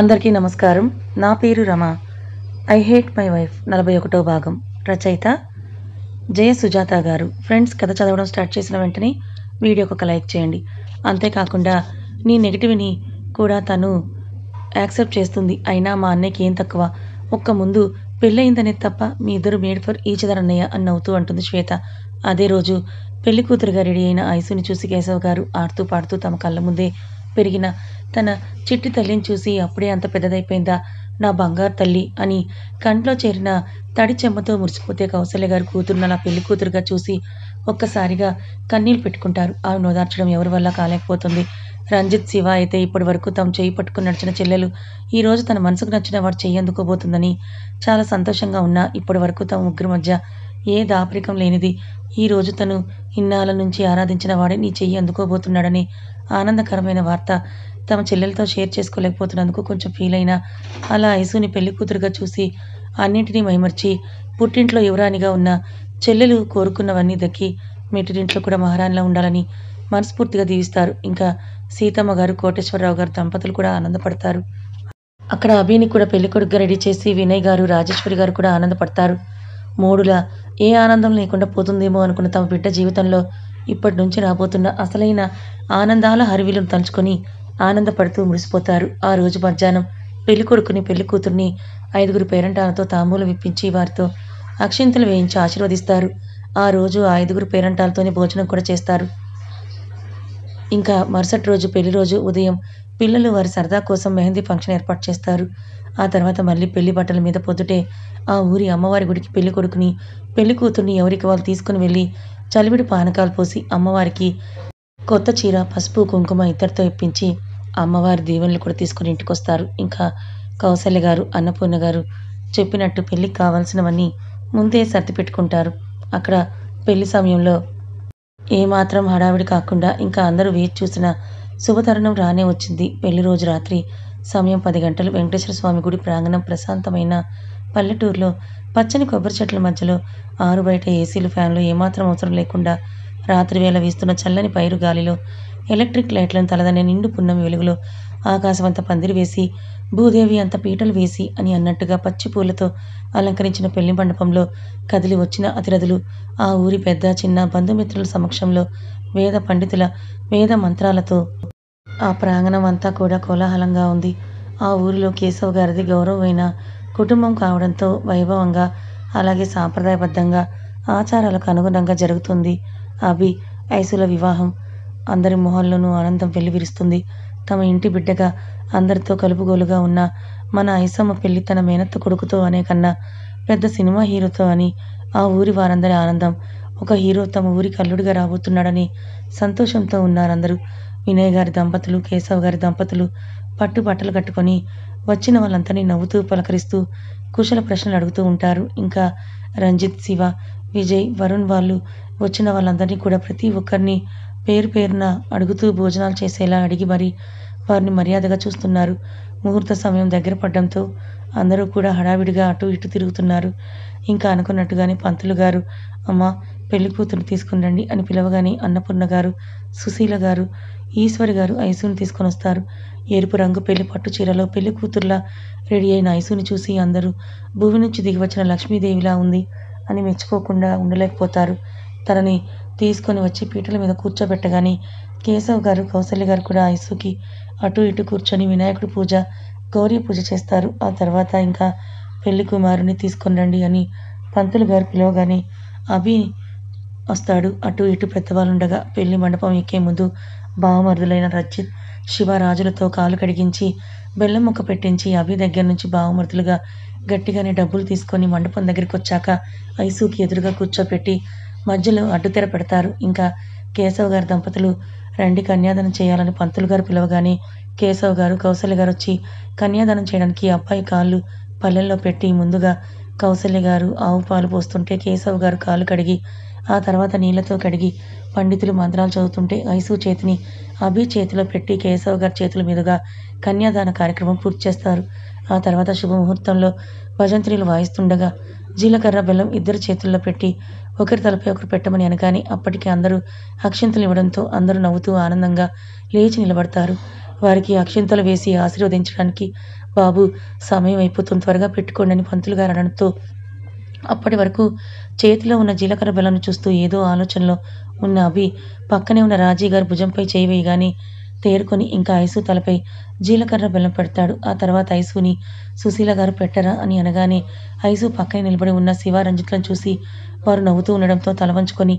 అందరికీ నమస్కారం. నా పేరు Rama. I hate my wife 41వ భాగం. రచయిత జయ సుజాత గారు. ఫ్రెండ్స్, కథ చదవడం స్టార్ట్ చేసిన వెంటనే వీడియోకి ఒక లైక్ చేయండి. అంతేకాకుండా నీ నెగిటివ్ని కూడా తను యాక్సెప్ట్ చేస్తుంది. అయినా మా అన్నయ్యకి ఏం తక్కువ, ఒక్క ముందు పెళ్ళయిందనే తప్ప మీ ఇద్దరు మేడ్ ఫర్ ఈచ్ అదర్ అన్నయ్య అని నవ్వుతూ అంటుంది శ్వేత. అదే రోజు పెళ్లి కూతురుగా రెడీ అయిన ఐసుని చూసి కేశవ్ గారు ఆడుతూ పాడుతూ తమ కళ్ళ ముందే పెరిగిన తన చిట్టి తల్లిని చూసి అప్పుడే అంత పెద్దదైపోయిందా నా బంగారు తల్లి అని కంట్లో చేరిన తడి చెమ్మతో మురిసిపోతే కౌసల్య గారు కూతురున నా పెళ్లి కూతురుగా చూసి ఒక్కసారిగా కన్నీళ్లు పెట్టుకుంటారు. ఆమె నోదార్చడం ఎవరి వల్ల కాలేకపోతుంది. రంజిత్, శివ అయితే ఇప్పటి వరకు తాము చేయి పట్టుకుని నడిచిన చెల్లెలు ఈ రోజు తన మనసుకు నచ్చిన వాడు చెయ్యి అందుకోబోతుందని చాలా సంతోషంగా ఉన్నా ఇప్పటి వరకు తమ ముగ్గురు మధ్య ఏ దాపరికం లేనిది ఈ రోజు తను ఇన్నాళ్ళ నుంచి ఆరాధించిన వాడే నీ చెయ్యి అందుకోబోతున్నాడని ఆనందకరమైన వార్త తమ చెల్లెలతో షేర్ చేసుకోలేకపోతున్నందుకు కొంచెం ఫీల్ అయినా అలా ఐసుని పెళ్లి కూతురుగా చూసి అన్నింటినీ మైమర్చి పుట్టింట్లో యువరాణిగా ఉన్న చెల్లెలు కోరుకున్నవన్నీ దక్కి మెట్టింట్లో కూడా మహారాణిలా ఉండాలని మనస్ఫూర్తిగా దీవిస్తారు. ఇంకా సీతమ్మ గారు, కోటేశ్వరరావు గారు దంపతులు కూడా ఆనందపడతారు. అక్కడ అభిని కూడా పెళ్లికొడుకుగా రెడీ చేసి వినయ్ గారు, రాజేశ్వరి గారు కూడా ఆనందపడతారు. మూడులా ఏ ఆనందం లేకుండా పోతుందేమో అనుకున్న తమ బిడ్డ జీవితంలో ఇప్పటి నుంచి రాబోతున్న అసలైన ఆనందాల హరివిలను తలుచుకొని ఆనందపడుతూ మురిసిపోతారు. ఆ రోజు మధ్యాహ్నం పెళ్లి కొడుకుని, పెళ్లి కూతుర్ని 5 పేరంటాలతో తాంబూలం విప్పించి వారితో అక్షింతలు వేయించి ఆశీర్వదిస్తారు. ఆ రోజు ఆ 5 పేరంటాలతోనే భోజనం కూడా చేస్తారు. ఇంకా మరుసటి రోజు పెళ్లి రోజు ఉదయం పిల్లలు వారి సరదా కోసం మెహందీ ఫంక్షన్ ఏర్పాటు చేస్తారు. ఆ తర్వాత మళ్ళీ పెళ్లి బట్టల మీద పొద్దుటే ఆ ఊరి అమ్మవారి గుడికి పెళ్లి కొడుకుని, పెళ్లి కూతుర్ని ఎవరికి వాళ్ళు తీసుకుని వెళ్ళి చలివిడి పానకాలు పోసి అమ్మవారికి కొత్త చీర, పసుపు, కుంకుమ ఇద్దరితో ఇప్పించి అమ్మవారి దీవెనలు కూడా తీసుకుని ఇంటికొస్తారు. ఇంకా కౌసల్య గారు, అన్నపూర్ణ గారు చెప్పినట్టు పెళ్లికి కావాల్సినవన్నీ ముందే సర్ది పెట్టుకుంటారు. అక్కడ పెళ్లి సమయంలో ఏమాత్రం హడావిడి కాకుండా ఇంకా అందరూ వేచి చూసిన శుభతరుణం రానే వచ్చింది. పెళ్లి రోజు రాత్రి సమయం 10 గంటలు. వెంకటేశ్వర స్వామి గుడి ప్రాంగణం ప్రశాంతమైన పల్లెటూరులో పచ్చని కొబ్బరి చెట్ల మధ్యలో ఆరు బయట ఏసీలు, ఫ్యాన్లు ఏమాత్రం అవసరం లేకుండా రాత్రి వేళ వీస్తున్న చల్లని పైరు గాలిలో ఎలక్ట్రిక్ లైట్లను తలదనే నిండు పున్నమి వెలుగులో ఆకాశం అంత పందిరి వేసి భూదేవి అంత పీటలు వేసి అని అన్నట్టుగా పచ్చి పూలతో అలంకరించిన పెళ్లి మండపంలో కదిలి వచ్చిన అతిరథులు ఆ ఊరి పెద్ద చిన్న బంధుమిత్రుల సమక్షంలో వేద పండితుల వేద మంత్రాలతో ఆ ప్రాంగణం అంతా కూడా కోలాహలంగా ఉంది. ఆ ఊరిలో కేశవ్ గారిది గౌరవమైన కుటుంబం కావడంతో వైభవంగా, అలాగే సాంప్రదాయబద్ధంగా ఆచారాలకు అనుగుణంగా జరుగుతుంది. అభి, ఐసుల వివాహం అందరి మొహల్లోనూ ఆనందం వెల్లివిరుస్తుంది. తమ ఇంటి బిడ్డగా అందరితో కలుపుగోలుగా ఉన్న మన ఐసమ్మ పెళ్లి తన మేనత్త కొడుకుతో అనే కన్నా పెద్ద సినిమా హీరోతో అని ఆ ఊరి వారందరి ఆనందం. ఒక హీరో తమ ఊరికి అల్లుడిగా రాబోతున్నాడని సంతోషంతో ఉన్నారందరూ. వినయ్ గారి దంపతులు, కేశవ్ గారి దంపతులు పట్టు బట్టలు కట్టుకొని వచ్చిన వాళ్ళందరినీ నవ్వుతూ పలకరిస్తూ కుశల ప్రశ్నలు అడుగుతూ ఉంటారు. ఇంకా రంజిత్, శివ, విజయ్, వరుణ్ వాళ్ళు వచ్చిన వాళ్ళందరినీ కూడా ప్రతి ఒక్కరిని పేరు పేరున అడుగుతూ భోజనాలు చేసేలా అడిగి మరీ వారిని మర్యాదగా చూస్తున్నారు. ముహూర్త సమయం దగ్గర పడడంతో అందరూ కూడా హడావిడిగా అటు ఇటు తిరుగుతున్నారు. ఇంకా అనుకున్నట్టుగానే పంతులు గారు, అమ్మ పెళ్లి కూతురు తీసుకుని రండి అని పిలవగానే అన్నపూర్ణ గారు, సుశీల గారు, ఈశ్వరి గారు ఐసుని తీసుకొని వస్తారు. ఎరుపు రంగు పెళ్లి పట్టు చీరలో పెళ్లి కూతుర్లా రెడీ అయిన ఐసుని చూసి అందరూ భూమి నుంచి దిగి వచ్చిన లక్ష్మీదేవిలా ఉంది అని మెచ్చుకోకుండా ఉండలేకపోతారు. తనని తీసుకొని వచ్చి పీటల మీద కూర్చోబెట్టగానే కేశవ్ గారు, కౌసల్య గారు కూడా ఐసుకి అటు ఇటు కూర్చొని వినాయకుడి పూజ, గౌరీ పూజ చేస్తారు. ఆ తర్వాత ఇంకా పెళ్లి కుమారుని తీసుకొని రండి అని పంతులు గారు పిలవగానే అభి వస్తాడు. అటు ఇటు పెద్దవాళ్ళుండగా పెళ్లి మండపం ఎక్కే ముందు బావమరుదులైన రంజిత్, శివ రాజులతో కాలు కడిగించి బెల్లం ముక్క పెట్టించి అభి దగ్గర నుంచి బావమరుదులుగా గట్టిగానే డబ్బులు తీసుకొని మండపం దగ్గరికి వచ్చాక ఐసుకి ఎదురుగా కూర్చోపెట్టి మధ్యలో అడ్డుతెర పెడతారు. ఇంకా కేశవ్ గారి దంపతులు రండి కన్యాదానం చేయాలని పంతులు గారు పిలవగానే కేశవ్ గారు, కౌసల్య గారు వచ్చి కన్యాదానం చేయడానికి అబ్బాయి కాళ్ళు పల్లెల్లో పెట్టి ముందుగా కౌసల్య గారు ఆవు పాలు పోస్తుంటే కేశవ్ గారు కాలు కడిగి ఆ తర్వాత నీళ్లతో కడిగి పండితులు మంత్రాలు చదువుతుంటే ఐసు చేతిని అభి చేతిలో పెట్టి కేశవ్ గారి చేతుల మీదుగా కన్యాదాన కార్యక్రమం పూర్తి చేస్తారు. ఆ తర్వాత శుభముహూర్తంలో భజంత్రీలు వాయిస్తుండగా జీలకర్ర, బెల్లం ఇద్దరి చేతుల్లో పెట్టి ఒకరి తలపై ఒకరు పెట్టమని అనగానే అప్పటికి అందరూ అక్షింతలు ఇవ్వడంతో అందరూ నవ్వుతూ ఆనందంగా లేచి నిలబడతారు. వారికి అక్షింతలు వేసి ఆశీర్వదించడానికి బాబు సమయం అయిపోతుంది, త్వరగా పెట్టుకోండి అని పంతులు గారు అనడంతో అప్పటి వరకు చేతిలో ఉన్న జీలకర్ర బెల్లను చూస్తూ ఏదో ఆలోచనలో ఉన్న అభి పక్కనే ఉన్న రాజీ గారు భుజంపై చేయి వేయగానే తేరుకొని ఇంకా ఐసు తలపై జీలకర్ర బెల్లం పెడతాడు. ఆ తర్వాత ఐసుని సుశీల గారు పెట్టరా అని అనగానే ఐసు పక్కనే నిలబడి ఉన్న శివ రంజిత్లను చూసి వారు నవ్వుతూ ఉండడంతో తల వంచుకొని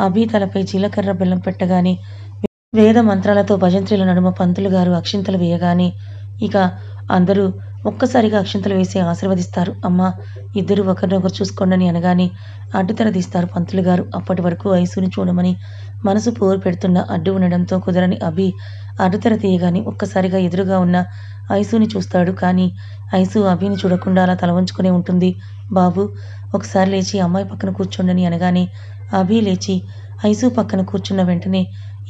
అభి తలపై జీలకర్ర బెల్లం పెట్టగానే వేద మంత్రాలతో భజంత్రీల నడుమ పంతులు గారు అక్షింతలు వేయగానే ఇక అందరూ ఒక్కసారిగా అక్షింతలు వేసి ఆశీర్వదిస్తారు. అమ్మ, ఇద్దరు ఒకరినొకరు చూసుకోండి అనగానే అడ్డుతెర తీస్తారు పంతులు గారు. అప్పటి వరకు ఐసుని చూడమని మనసు పోరు పెడుతున్న అడ్డు ఉండడంతో కుదరని అభి అడ్డుతెర తీయగానే ఒక్కసారిగా ఎదురుగా ఉన్న ఐసుని చూస్తాడు. కానీ ఐసు అభిని చూడకుండా అలా తల వంచుకునే ఉంటుంది. బాబు, ఒకసారి లేచి అమ్మాయి పక్కన కూర్చోండి అనగానే అభి లేచి ఐసు పక్కన కూర్చున్న వెంటనే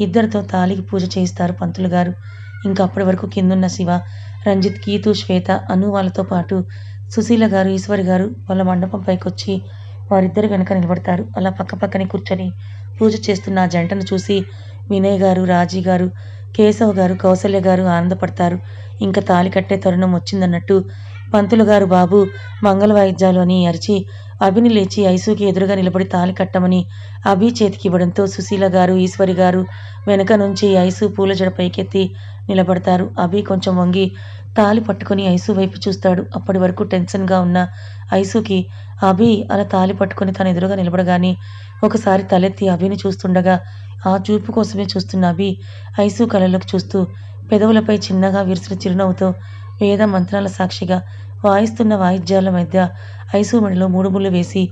ఇద్దరితో తాలికి పూజ చేయిస్తారు పంతులు గారు. ఇంకా అప్పటి వరకు కిందున్న శివ, రంజిత్, గీతు, శ్వేత, అను వాళ్ళతో పాటు సుశీల గారు, ఈశ్వరి గారు వాళ్ళ మండపం పైకొచ్చి వారిద్దరు వెనక నిలబడతారు. అలా పక్కపక్కనే కూర్చొని పూజ చేస్తున్న ఆ జంటను చూసి వినయ్ గారు, రాజీ గారు, కేశవ్ గారు, కౌసల్య గారు ఆనందపడతారు. ఇంకా తాళి కట్టే తరుణం వచ్చిందన్నట్టు పంతులు గారు బాబు మంగళ వాయిద్యాలు అని అరిచి అభిని లేచి ఐసుకి ఎదురుగా నిలబడి తాళి కట్టమని అభి చేతికి ఇవ్వడంతో సుశీల గారు, ఈశ్వరి గారు వెనక నుంచి ఐసు పూల జడ పైకెత్తి నిలబడతారు. అభి కొంచెం వంగి తాళి పట్టుకుని ఐసు వైపు చూస్తాడు. అప్పటి వరకు టెన్షన్గా ఉన్న ఐసుకి అభి అలా తాళి పట్టుకుని తన ఎదురుగా నిలబడగానే ఒకసారి తలెత్తి అభిని చూస్తుండగా ఆ చూపు కోసమే చూస్తున్న అభి ఐసు కళ్ళలోకి చూస్తూ పెదవులపై చిన్నగా విరిసిన చిరునవ్వుతో వేద మంత్రాల సాక్షిగా వాయిస్తున్న వాయిద్యాల మధ్య ఐసు మెడలో 3 ముళ్ళు వేసి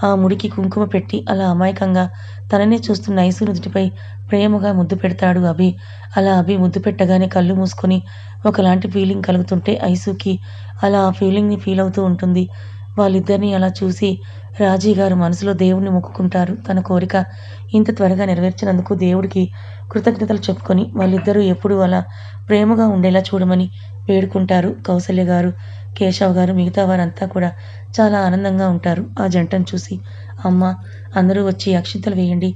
ఆ ముడికి కుంకుమ పెట్టి అలా అమాయకంగా తననే చూస్తున్న ఐసు నుదుటిపై ప్రేమగా ముద్దు పెడతాడు అభి. అలా అభి ముద్దు పెట్టగానే కళ్ళు మూసుకొని ఒకలాంటి ఫీలింగ్ కలుగుతుంటే ఐసుకి అలా ఆ ఫీలింగ్ని ఫీల్ అవుతూ ఉంటుంది. వాళ్ళిద్దరినీ అలా చూసి రాజీ గారు మనసులో దేవుణ్ణి మొక్కుకుంటారు. తన కోరిక ఇంత త్వరగా నెరవేర్చినందుకు దేవుడికి కృతజ్ఞతలు చెప్పుకొని వాళ్ళిద్దరూ ఎప్పుడూ అలా ప్రేమగా ఉండేలా చూడమని వేడుకుంటారు. కౌసల్య గారు, కేశవ్ గారు, మిగతా వారంతా కూడా చాలా ఆనందంగా ఉంటారు ఆ జంటను చూసి. అమ్మ, అందరూ వచ్చి అక్షింతలు వేయండి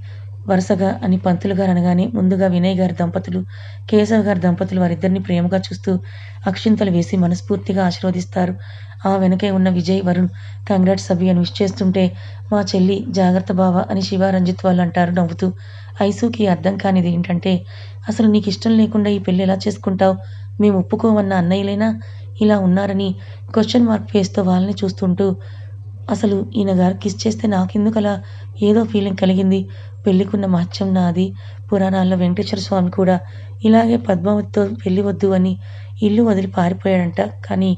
వరుసగా అని పంతులు గారు అనగానే ముందుగా వినయ్ గారి దంపతులు, కేశవ్ గారి దంపతులు వారిద్దరిని ప్రేమగా చూస్తూ అక్షింతలు వేసి మనస్ఫూర్తిగా ఆశీర్వదిస్తారు. ఆ వెనకే ఉన్న విజయ్, వరుణ్ కంగ్రాట్స్ అభి అని విష్ చేస్తుంటే మా చెల్లి జాగ్రత్త బావ అని శివ, రంజిత్ వాళ్ళు అంటారు నవ్వుతూ. ఐసుకి అర్థం కానిది ఏంటంటే అసలు నీకు ఇష్టం లేకుండా ఈ పెళ్ళి ఎలా చేసుకుంటావు, మేము ఒప్పుకోమన్న అన్నయ్యలైనా ఇలా ఉన్నారని క్వశ్చన్ మార్క్ ఫేస్తో వాళ్ళని చూస్తుంటూ అసలు ఈయన గారు కిస్ చేస్తే నాకెందుకు అలా ఏదో ఫీలింగ్ కలిగింది, పెళ్ళికున్న మహత్యం నాది. పురాణాల్లో వెంకటేశ్వర స్వామి కూడా ఇలాగే పద్మావతితో పెళ్లి వద్దు అని ఇల్లు వదిలి పారిపోయాడంట. కానీ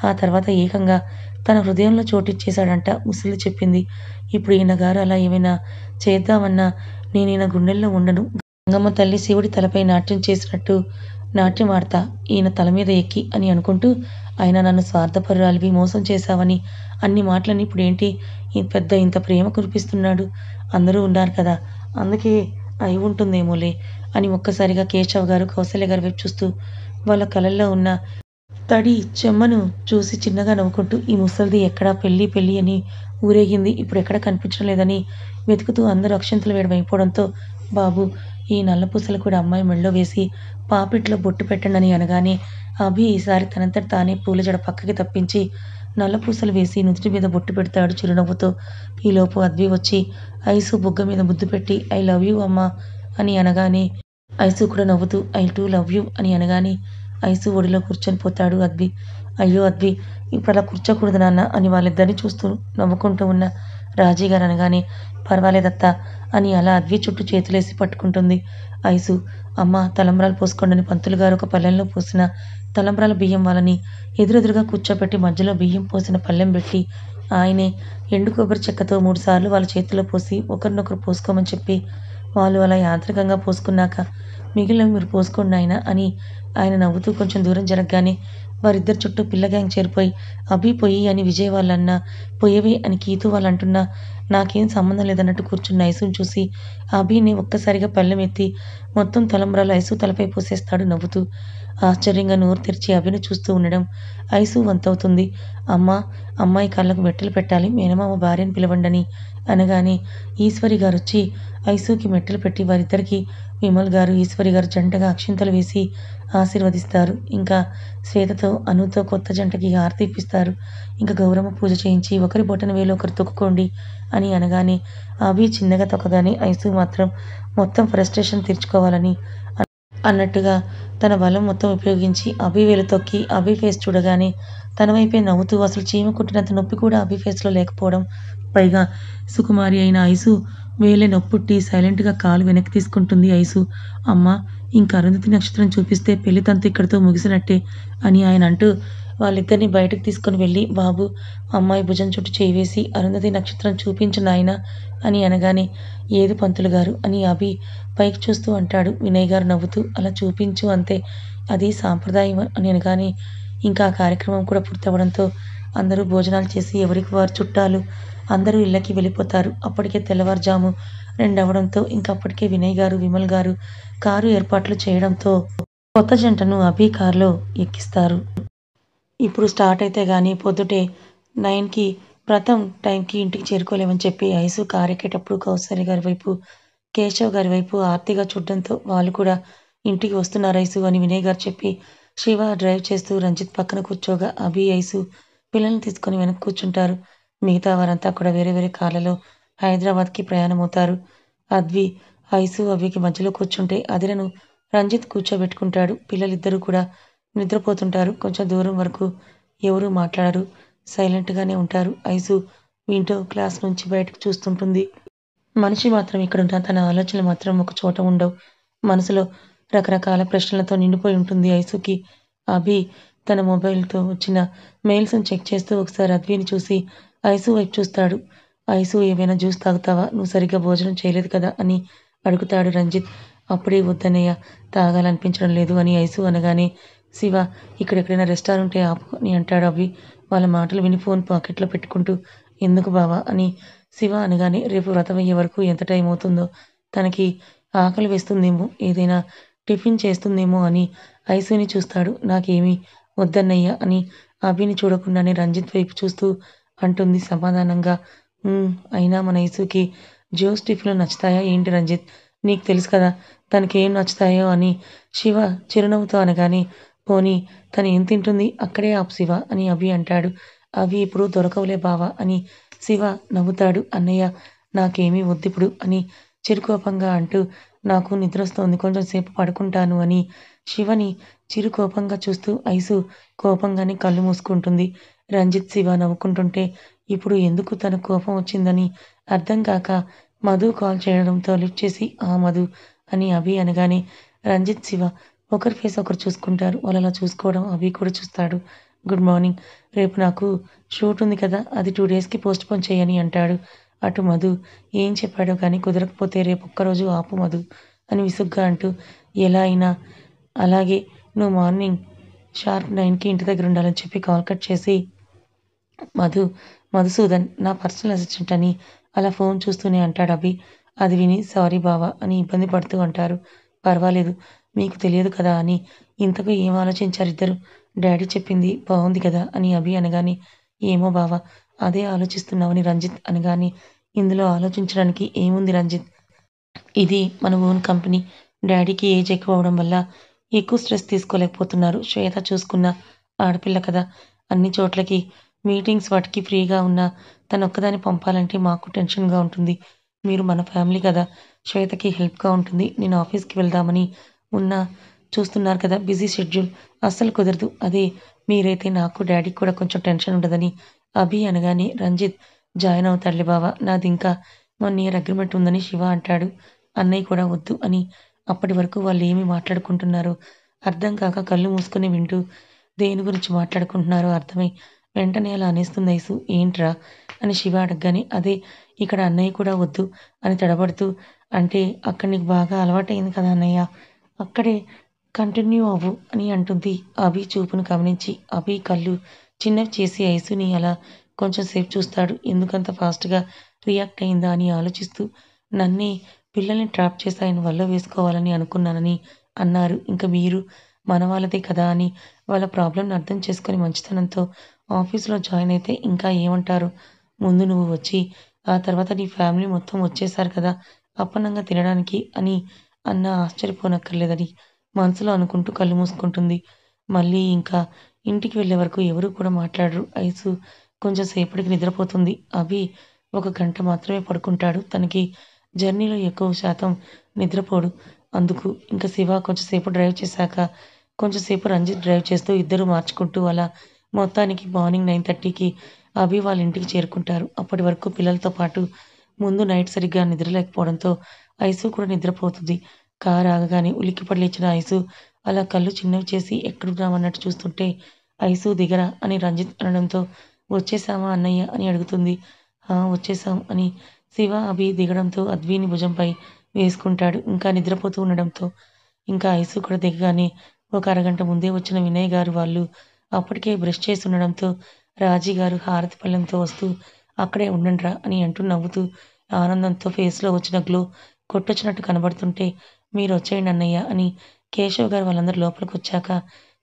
ఆ తర్వాత ఏకంగా తన హృదయంలో చోటిచ్చేశాడంట ముసలి చెప్పింది. ఇప్పుడు ఈయన గారు అలా ఏమైనా చేద్దామన్నా నేను ఈయన గుండెల్లో ఉండను. గంగమ్మ తల్లి శివుడి తలపై నాట్యం చేసినట్టు నాట్యం ఆడతా ఈయన తల మీద ఎక్కి అని అనుకుంటూ ఆయన నన్ను స్వార్థపరురాలివి, మోసం చేశావని అన్ని మాటలని ఇప్పుడు ఏంటి ఇంత ప్రేమ కురిపిస్తున్నాడు, అందరూ ఉన్నారు కదా అందుకే అయి ఉంటుందేమోలే అని ఒక్కసారిగా కేశవ్ గారు, కౌసల్య గారి వైపు చూస్తూ వాళ్ళ కళల్లో ఉన్న తడి చెమ్మను చూసి చిన్నగా నవ్వుకుంటూ ఈ ముసలిది ఎక్కడా పెళ్ళి అని ఊరేగింది, ఇప్పుడు ఎక్కడ కనిపించడం లేదని వెతుకుతూ అందరూ అక్షంతలు వేయడం అయిపోవడంతో బాబు ఈ నల్లపూసలు కూడా అమ్మాయి మెళ్ళో వేసి పాపిట్లో బొట్టు పెట్టండి అని అనగానే అభి ఈసారి తనంతట తానే పూల జడ పక్కకి తప్పించి నల్లపూసలు వేసి నుదుటి మీద బొట్టు పెడతాడు చిరునవ్వుతో. ఈలోపు అద్వి వచ్చి ఐసు బుగ్గ మీద ముద్దు పెట్టి ఐ లవ్ యూ అమ్మా అని అనగానే ఐసు కూడా నవ్వుతూ ఐ టూ లవ్ యూ అని అనగానే ఐసు ఒడిలో కూర్చొని పోతాడు అద్వి. అయ్యో అద్వి, ఇప్పుడు అలా కూర్చోకూడదు నాన్న అని వాళ్ళిద్దరిని చూస్తూ నవ్వుకుంటూ ఉన్న రాజీ గారు అనగానే పర్వాలేదత్తా అని అలా అద్వి చుట్టూ చేతులేసి పట్టుకుంటుంది ఐసు. అమ్మ, తలంబ్రాలు పోసుకోండి పంతులు గారు ఒక పల్లెంలో పోసిన తలంబ్రాల బియ్యం వాళ్ళని ఎదురెదురుగా కూర్చోబెట్టి మధ్యలో బియ్యం పోసిన పళ్ళెం పెట్టి ఆయనే ఎండు కొబ్బరి చెక్కతో 3 సార్లు వాళ్ళ చేతిలో పోసి ఒకరినొకరు పోసుకోమని చెప్పి వాళ్ళు అలా యాంత్రికంగా పోసుకున్నాక మిగిలినవి మీరు పోసుకోండి ఆయన అని ఆయన నవ్వుతూ కొంచెం దూరం జరగగానే వారిద్దరు చుట్టూ పిల్ల గ్యాంగ్ చేరిపోయి అభి పొయ్యి అని విజయ్ వాళ్ళన్నా, పొయ్యవే అని కీతు వాళ్ళు అంటున్నా నాకేం సంబంధం లేదన్నట్టు కూర్చున్న ఐసుని చూసి అభిని ఒక్కసారిగా పళ్ళెం ఎత్తి మొత్తం తలంబ్రాలు ఐసు తలపై పోసేస్తాడు నవ్వుతూ. ఆశ్చర్యంగా నోరు తెరిచి అభిని చూస్తూ ఉండడం ఐసు వంతవుతుంది. అమ్మాయి కళ్ళకు బెట్టలు పెట్టాలి, మేనమామ భార్యను పిలవండని అనగానే ఈశ్వరి గారు వచ్చి ఐసుకి మెట్టలు పెట్టి వారిద్దరికి విమల్ గారు ఈశ్వరి గారు జంటగా అక్షింతలు వేసి ఆశీర్వదిస్తారు. ఇంకా శ్వేతతో అనుతో కొత్త జంటకి హారతి ఇప్పిస్తారు. ఇంకా గౌరమ్మ పూజ చేయించి ఒకరి బొటన వేలు ఒకరు తొక్కుకోండి అని అనగానే అభి చిన్నగా తొక్కగానే ఐసు మాత్రం మొత్తం ఫ్రస్ట్రేషన్ తీర్చుకోవాలని అన్నట్టుగా తన బలం మొత్తం ఉపయోగించి అభి వేలు తొక్కి అభి ఫేస్ చూడగానే తన వైపే నవ్వుతూ అసలు చీమ కుట్టినంత నొప్పి కూడా అభి ఫేస్లో లేకపోవడం, పైగా సుకుమారి అయిన ఐసు వేలే నొప్పుట్టి సైలెంట్గా కాలు వెనక్కి తీసుకుంటుంది ఐసు. అమ్మ, ఇంకా అరుంధతి నక్షత్రం చూపిస్తే పెళ్లి తంతు ఇక్కడితో ముగిసినట్టే అని ఆయన అంటూ వాళ్ళిద్దరిని బయటకు తీసుకుని వెళ్ళి బాబు అమ్మాయి భుజం చుట్టూ చేయి వేసి అరుంధతి నక్షత్రం చూపించు నాయనా అని అనగానే ఏది పంతులు గారు అని అభి పైకి చూస్తూ అంటాడు. వినయ్ గారు నవ్వుతూ అలా చూపించు అంతే, అది సాంప్రదాయం అని అనగానే ఇంకా ఆ కార్యక్రమం కూడా పూర్తవడంతో అందరూ భోజనాలు చేసి ఎవరికి వారు చుట్టాలు అందరూ ఇళ్ళకి వెళ్ళిపోతారు. అప్పటికే తెల్లవారుజాము 2 అవ్వడంతో ఇంకప్పటికే వినయ్ గారు విమల్ గారు కారు ఏర్పాట్లు చేయడంతో కొత్త జంటను అభి కారులో ఎక్కిస్తారు. ఇప్పుడు స్టార్ట్ అయితే గానీ పొద్దుటే 9కి వ్రతం టైంకి ఇంటికి చేరుకోలేమని చెప్పి ఐసు కారు ఎక్కేటప్పుడు కౌసల్య గారి వైపు కేశవ్ గారి వైపు ఆర్తిగా చూడడంతో వాళ్ళు కూడా ఇంటికి వస్తున్నారు ఐసు అని వినయ్ గారు చెప్పి శివ డ్రైవ్ చేస్తూ రంజిత్ పక్కన కూర్చోగా అభి ఐసు పిల్లల్ని తీసుకొని వెనక్కి కూర్చుంటారు. మిగతా వారంతా కూడా వేరే వేరే కార్లలో హైదరాబాద్కి ప్రయాణమవుతారు. అద్వి ఐసు అభికి మధ్యలో కూర్చుంటే అదిలను రంజిత్ కూర్చోబెట్టుకుంటాడు. పిల్లలిద్దరూ కూడా నిద్రపోతుంటారు. కొంచెం దూరం వరకు ఎవరూ మాట్లాడరు, సైలెంట్గానే ఉంటారు. ఐసు వింటూ క్లాస్ నుంచి బయటకు చూస్తుంటుంది. మనిషి మాత్రం ఇక్కడున్న తన ఆలోచనలు మాత్రం ఒక చోట ఉండవు. మనసులో రకరకాల ప్రశ్నలతో నిండిపోయి ఉంటుంది ఐసుకి. అభి తన మొబైల్తో వచ్చిన మెయిల్స్ని చెక్ చేస్తూ ఒకసారి అద్విని చూసి ఐసు వైపు చూస్తాడు. ఐసు ఏమైనా జ్యూస్ తాగుతావా, నువ్వు సరిగ్గా భోజనం చేయలేదు కదా అని అడుగుతాడు రంజిత్. అప్పుడే వద్దన్నయ్య, తాగాలనిపించడం లేదు అని ఐసు అనగానే శివ ఇక్కడెక్కడైనా రెస్టారెంటే ఆపు అని అంటాడు అభి. వాళ్ళ మాటలు విని ఫోన్ పాకెట్లో పెట్టుకుంటూ ఎందుకు బావా అని శివ అనగానే రేపు వ్రతం అయ్యే వరకు ఎంత టైం అవుతుందో, తనకి ఆకలి వేస్తుందేమో, ఏదైనా టిఫిన్ చేస్తుందేమో అని ఐసుని చూస్తాడు. నాకేమీ వద్దన్నయ్య అని అభిని చూడకుండానే రంజిత్ వైపు చూస్తూ అంటుంది సమాధానంగా. అయినా మన ఐసుకి జ్యూస్ టిఫిన్లు నచ్చుతాయా ఏంటి రంజిత్, నీకు తెలుసు కదా తనకేం నచ్చుతాయో అని శివ చిరునవ్వుతో అనగానే పోనీ తను ఏం తింటుంది అక్కడే ఆపు శివ అని అభి అంటాడు. అవి ఇప్పుడు దొరకవులే బావా అని శివ నవ్వుతాడు. అన్నయ్య నాకేమీ వద్దిప్పుడు అని చిరుకోపంగా అంటూ నాకు నిద్రొస్తోంది, కొంచెం సేపు పడుకుంటాను అని శివని చిరుకోపంగా చూస్తూ ఐసు కోపంగానే కళ్ళు మూసుకుంటుంది. రంజిత్ శివ నవ్వుకుంటుంటే ఇప్పుడు ఎందుకు తన కోపం వచ్చిందని అర్థం కాక మధు కాల్ చేయడంతో లిఫ్ట్ చేసి ఆ మధు అని అభి అనగానే రంజిత్ శివ ఒకరి ఫేస్ ఒకరు చూసుకుంటారు. వాళ్ళు అలా చూసుకోవడం అభి కూడా చూస్తాడు. గుడ్ మార్నింగ్, రేపు నాకు షూట్ ఉంది కదా, అది 2 డేస్కి పోస్ట్పోన్ చేయని అంటాడు. అటు మధు ఏం చెప్పాడో కానీ కుదరకపోతే రేపు ఒక్కరోజు ఆపు మధు అని విసుగ్గా అంటూ ఎలా అయినా అలాగే నువ్వు మార్నింగ్ షార్ప్ 9కి ఇంటి దగ్గర ఉండాలని చెప్పి కాల్ కట్ చేసి మధుసూదన్ నా పర్సనల్ అసిస్టెంట్ అని అలా ఫోన్ చూస్తూనే అంటాడు అభి. అది విని సారీ బావా అని ఇబ్బంది పడుతూ అంటారు. పర్వాలేదు, మీకు తెలియదు కదా అని. ఇంతకు ఏం ఆలోచించారు ఇద్దరు, డాడీ చెప్పింది బాగుంది కదా అని అభి అనగానే ఏమో బావా అదే ఆలోచిస్తున్నామని రంజిత్ అనగానే ఇందులో ఆలోచించడానికి ఏముంది రంజిత్, ఇది మన ఓన్ కంపెనీ. డాడీకి ఏజ్ ఎక్కువ అవడం వల్ల ఎక్కువ స్ట్రెస్ తీసుకోలేకపోతున్నారు. శ్వేత చూసుకున్న ఆడపిల్ల కదా, అన్ని చోట్లకి మీటింగ్స్ వాటికి ఫ్రీగా ఉన్నా తనొక్కదాన్ని పంపాలంటే మాకు టెన్షన్గా ఉంటుంది. మీరు మన ఫ్యామిలీ కదా, శ్వేతకి హెల్ప్గా ఉంటుంది. నేను ఆఫీస్కి వెళ్దామని ఉన్నా చూస్తున్నారు కదా బిజీ షెడ్యూల్, అస్సలు కుదరదు. అదే మీరైతే నాకు డాడీకి కూడా కొంచెం టెన్షన్ ఉండదని అభి అనగానే రంజిత్ జాయిన్ అవుతాడులే బావా, నాది ఇంకా 1 ఇయర్ అగ్రిమెంట్ ఉందని శివ అంటాడు. అన్నయ్య కూడా వద్దు అని. అప్పటి వరకు వాళ్ళు ఏమి మాట్లాడుకుంటున్నారో అర్థం కాక కళ్ళు మూసుకుని వింటూ దేని గురించి మాట్లాడుకుంటున్నారో అర్థమై వెంటనే అలా అనేస్తుంది ఐసు. ఏంట్రా అని శివ అడగగానే అదే ఇక్కడ అన్నయ్య కూడా వద్దు అని తడబడుతూ అంటే అక్కడ నీకు బాగా అలవాటైంది కదా అన్నయ్య, అక్కడే కంటిన్యూ అవ్వు అని అంటుంది. అభి చూపును గమనించి అభి కళ్ళు చిన్నవి చేసి ఐసుని అలా కొంచెం సేపు చూస్తాడు. ఎందుకంత ఫాస్ట్గా రియాక్ట్ అయిందా అని ఆలోచిస్తూ నన్నే పిల్లల్ని ట్రాప్ చేసి ఆయన వల్ల వేసుకోవాలని అనుకున్నానని అన్నారు. ఇంకా మీరు మన వాళ్ళదే కదా అని వాళ్ళ ప్రాబ్లంని అర్థం చేసుకొని మంచితనంతో ఆఫీస్లో జాయిన్ అయితే ఇంకా ఏమంటారు. ముందు నువ్వు వచ్చి ఆ తర్వాత నీ ఫ్యామిలీ మొత్తం వచ్చేసారు కదా అప్పన్నంగా తినడానికి అని అన్న ఆశ్చర్యపోనక్కర్లేదని మనసులో అనుకుంటూ కళ్ళు మూసుకుంటుంది. మళ్ళీ ఇంకా ఇంటికి వెళ్ళే వరకు ఎవరు కూడా మాట్లాడరు. ఐసు కొంచెం సేపటికి నిద్రపోతుంది. అభి ఒక గంట మాత్రమే పడుకుంటాడు. తనకి జర్నీలో ఎక్కువ శాతం నిద్రపోడు. అందుకు ఇంక శివ కొంచెం సేపు డ్రైవ్ చేశాక కొంచెం సేపు రంజిత్ డ్రైవ్ చేస్తూ ఇద్దరు మార్చుకుంటూ అలా మొత్తానికి మార్నింగ్ 9:30కి అభి వాళ్ళ ఇంటికి చేరుకుంటారు. అప్పటి వరకు పిల్లలతో పాటు ముందు నైట్ సరిగ్గా నిద్రలేకపోవడంతో ఐసు కూడా నిద్రపోతుంది. కారు ఆగగానే ఉలిక్కిపడి లేచిన ఐసు అలా కళ్ళు చిన్నవి చేసి ఎక్కడున్నామన్నట్టు చూస్తుంటే ఐసు దిగరా అని రంజిత్ అనడంతో వచ్చేసామా అన్నయ్య అని అడుగుతుంది. వచ్చేసాం అని శివ, అభి దిగడంతో అద్విని భుజంపై వేసుకుంటాడు. ఇంకా నిద్రపోతూ ఉండడంతో ఇంకా ఐసు కూడా దిగగానే ఒక అరగంట ముందే వచ్చిన వినయ్ గారు వాళ్ళు అప్పటికే బ్రష్ చేసి ఉండడంతో రాజీ గారు హారతి పళ్ళెంతో వస్తూ అక్కడే ఉండండిరా అని అంటూ నవ్వుతూ ఆనందంతో ఫేస్‌లో వచ్చిన గ్లో కొట్టొచ్చినట్టు కనబడుతుంటే మీరొచ్చేయండి అన్నయ్య అని కేశవ్ గారు వాళ్ళందరూ లోపలికొచ్చాక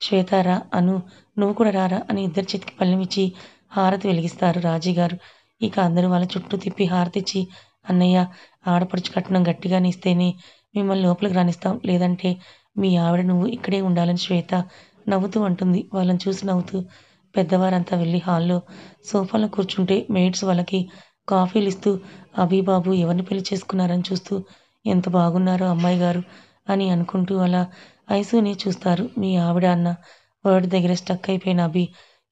శ్వేత రా, అను నువ్వు కూడా రారా అని ఇద్దరి చేతికి పళ్ళెం ఇచ్చి హారతి వెలిగిస్తారు రాజీ గారు. ఇక అందరూ వాళ్ళ చుట్టూ తిప్పి హారతిచ్చి అన్నయ్య ఆడపడుచు కట్నం గట్టిగానే ఇస్తేనే మిమ్మల్ని లోపలికి రానిస్తాం. లేదంటే మీ ఆవిడ నువ్వు ఇక్కడే ఉండాలని శ్వేత నవ్వుతూ అంటుంది. వాళ్ళని చూసి నవ్వుతూ పెద్దవారంతా వెళ్ళి హాల్‌లో సోఫాలో కూర్చుంటే మెయిడ్స్ వాళ్ళకి కాఫీలిస్తూ అభి బాబు ఎవరిని పెళ్లి చేసుకున్నారని చూస్తూ ఎంత బాగున్నారో అమ్మాయి గారు అని అనుకుంటూ అలా ఐసుని చూస్తారు. మీ ఆవిడ అన్న వర్డ్ దగ్గర స్టక్ అయిపోయిన అభి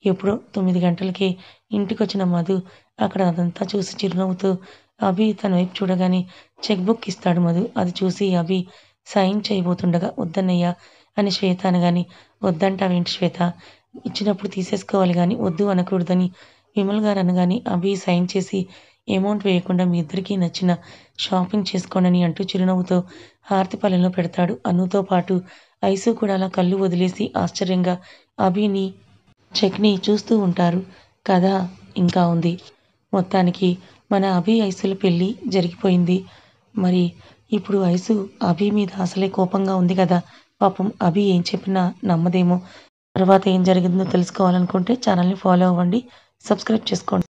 ఎప్పుడో 9 గంటలకే ఇంటికొచ్చిన మధు అక్కడ అదంతా చూసి చిరునవ్వుతో అభి తన వైపు చూడగానే చెక్ బుక్ ఇస్తాడు మధు. అది చూసి అభి సైన్ చేయబోతుండగా వద్దన్నయ్య అని శ్వేత అనగానే వద్దంటావేంటి శ్వేత? ఇచ్చినప్పుడు తీసేసుకోవాలి గానీ వద్దు అనకూడదని విమల్ గారు అనగానే అభి సైన్ చేసి అమౌంట్ వేయకుండా మీ ఇద్దరికీ నచ్చిన షాపింగ్ చేసుకోండని అంటూ చిరునవ్వుతో హారతి పళ్ళెంలో పెడతాడు. అనుతో పాటు ఐసు కూడా అలా కళ్ళు వదిలేసి ఆశ్చర్యంగా అభిని, చెక్‌ని చూస్తూ ఉంటారు. కథ ఇంకా ఉంది. మొత్తానికి మన అభి, ఐసుల పెళ్లి జరిగిపోయింది. మరి ఇప్పుడు ఐసు అభి మీద అసలే కోపంగా ఉంది కదా! పాపం అభి ఏం చెప్పినా నమ్మదేమో. తర్వాత ఏం జరిగిందో తెలుసుకోవాలనుకుంటే ఛానల్‌ని ఫాలో అవ్వండి. సబ్స్క్రైబ్ చేసుకోండి.